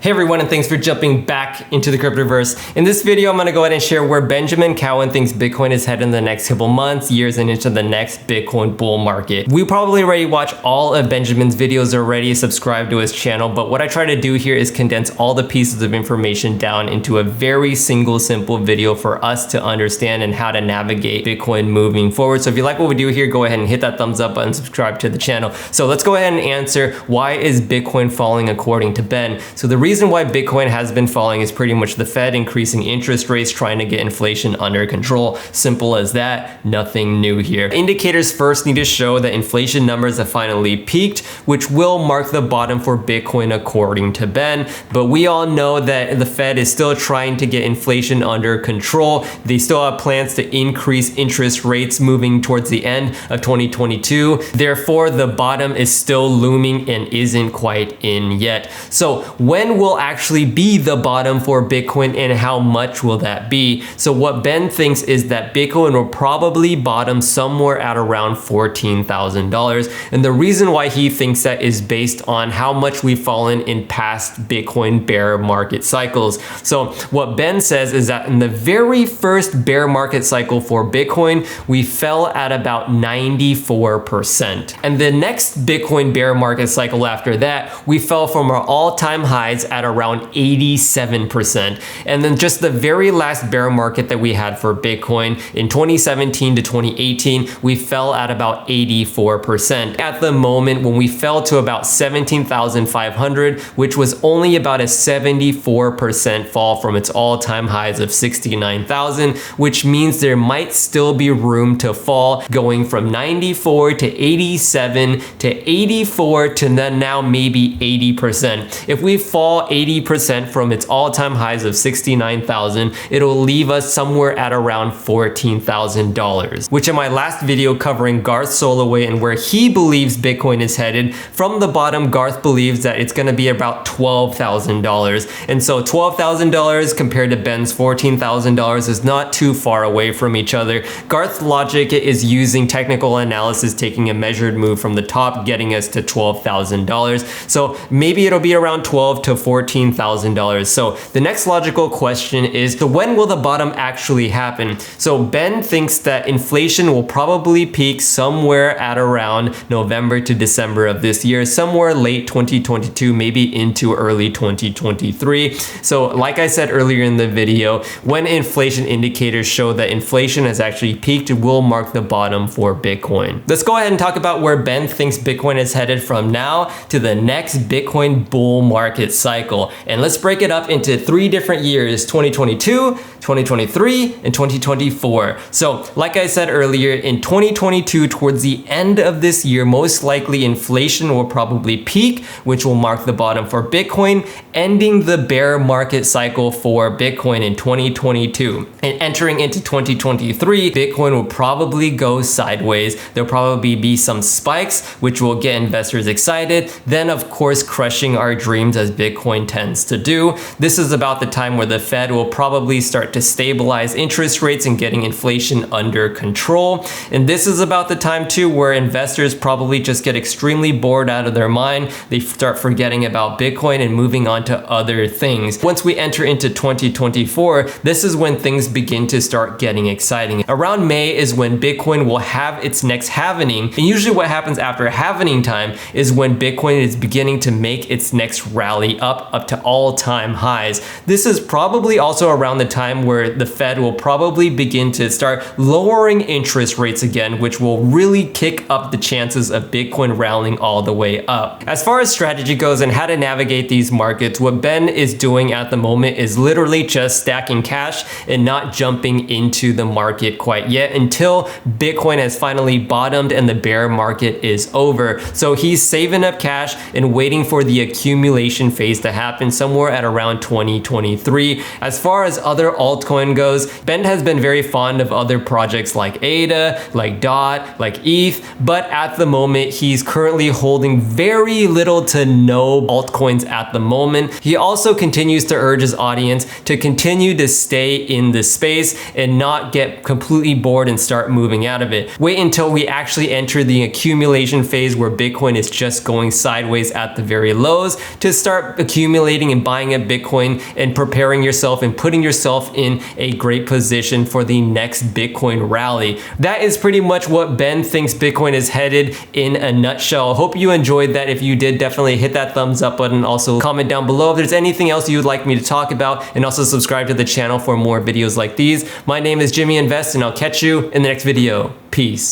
Hey everyone, and thanks for jumping back into the cryptoverse. In this video, I'm gonna go ahead and share where Benjamin Cowen thinks Bitcoin is headed in the next couple months, years, and into the next Bitcoin bull market. We probably already watched all of Benjamin's videos already, subscribe to his channel, but what I try to do here is condense all the pieces of information down into a very simple video for us to understand and how to navigate Bitcoin moving forward. So if you like what we do here, go ahead and hit that thumbs up button, subscribe to the channel. So let's go ahead and answer, why is Bitcoin falling according to Ben? So the reason why Bitcoin has been falling is pretty much the Fed increasing interest rates, trying to get inflation under control. Simple as that, nothing new here. Indicators first need to show that inflation numbers have finally peaked, which will mark the bottom for Bitcoin according to Ben. But we all know that the Fed is still trying to get inflation under control. They still have plans to increase interest rates moving towards the end of 2022. Therefore, the bottom is still looming and isn't quite in yet. So when will actually be the bottom for Bitcoin, and how much will that be? So what Ben thinks is that Bitcoin will probably bottom somewhere at around $14,000. And the reason why he thinks that is based on how much we've fallen in past Bitcoin bear market cycles. So what Ben says is that in the very first bear market cycle for Bitcoin, we fell at about 94%. And the next Bitcoin bear market cycle after that, we fell from our all-time highs at around 87%. And then just the very last bear market that we had for Bitcoin in 2017 to 2018, we fell at about 84%. At the moment, when we fell to about 17,500, which was only about a 74% fall from its all-time highs of 69,000, which means there might still be room to fall, going from 94 to 87 to 84 to then now maybe 80%. If we fall 80% from its all-time highs of 69,000, it'll leave us somewhere at around $14,000, which in my last video covering Garth Soloway and where he believes Bitcoin is headed, from the bottom, Garth believes that it's gonna be about $12,000. And so $12,000 compared to Ben's $14,000 is not too far away from each other. Garth's logic is using technical analysis, taking a measured move from the top, getting us to $12,000. So maybe it'll be around $12,000 to $14,000. So the next logical question is, so when will the bottom actually happen? So Ben thinks that inflation will probably peak somewhere at around November to December of this year, somewhere late 2022, maybe into early 2023. So like I said earlier in the video, when inflation indicators show that inflation has actually peaked, it will mark the bottom for Bitcoin. Let's go ahead and talk about where Ben thinks Bitcoin is headed from now to the next Bitcoin bull market cycle. And let's break it up into 3 different years: 2022, 2023, and 2024. So like I said earlier, in 2022, towards the end of this year, most likely inflation will probably peak, which will mark the bottom for Bitcoin, ending the bear market cycle for Bitcoin in 2022. And entering into 2023, Bitcoin will probably go sideways. There'll probably be some spikes, which will get investors excited. Then of course, crushing our dreams as Bitcoin tends to do. This is about the time where the Fed will probably start to stabilize interest rates and getting inflation under control. And this is about the time too where investors probably just get extremely bored out of their mind. They start forgetting about Bitcoin and moving on to other things. Once we enter into 2024, this is when things begin to start getting exciting. Around May is when Bitcoin will have its next halvening. And usually what happens after halvening time is when Bitcoin is beginning to make its next rally up to all-time highs. This is probably also around the time where the Fed will probably begin to start lowering interest rates again, which will really kick up the chances of Bitcoin rallying all the way up. As far as strategy goes and how to navigate these markets, what Ben is doing at the moment is literally just stacking cash and not jumping into the market quite yet until Bitcoin has finally bottomed and the bear market is over. So he's saving up cash and waiting for the accumulation phase to happen somewhere at around 2023. As far as other altcoin goes, Ben has been very fond of other projects like ADA, like DOT, like ETH, but at the moment he's currently holding very little to no altcoins at the moment. He also continues to urge his audience to continue to stay in the space and not get completely bored and start moving out of it. Wait until we actually enter the accumulation phase where Bitcoin is just going sideways at the very lows to start accumulating and buying a Bitcoin and preparing yourself and putting yourself in a great position for the next Bitcoin rally. That is pretty much what Ben thinks Bitcoin is headed in a nutshell. Hope you enjoyed that. If you did, definitely hit that thumbs up button. Also comment down below if there's anything else you would like me to talk about, and also subscribe to the channel for more videos like these. My name is Jimmy Invest, and I'll catch you in the next video. Peace.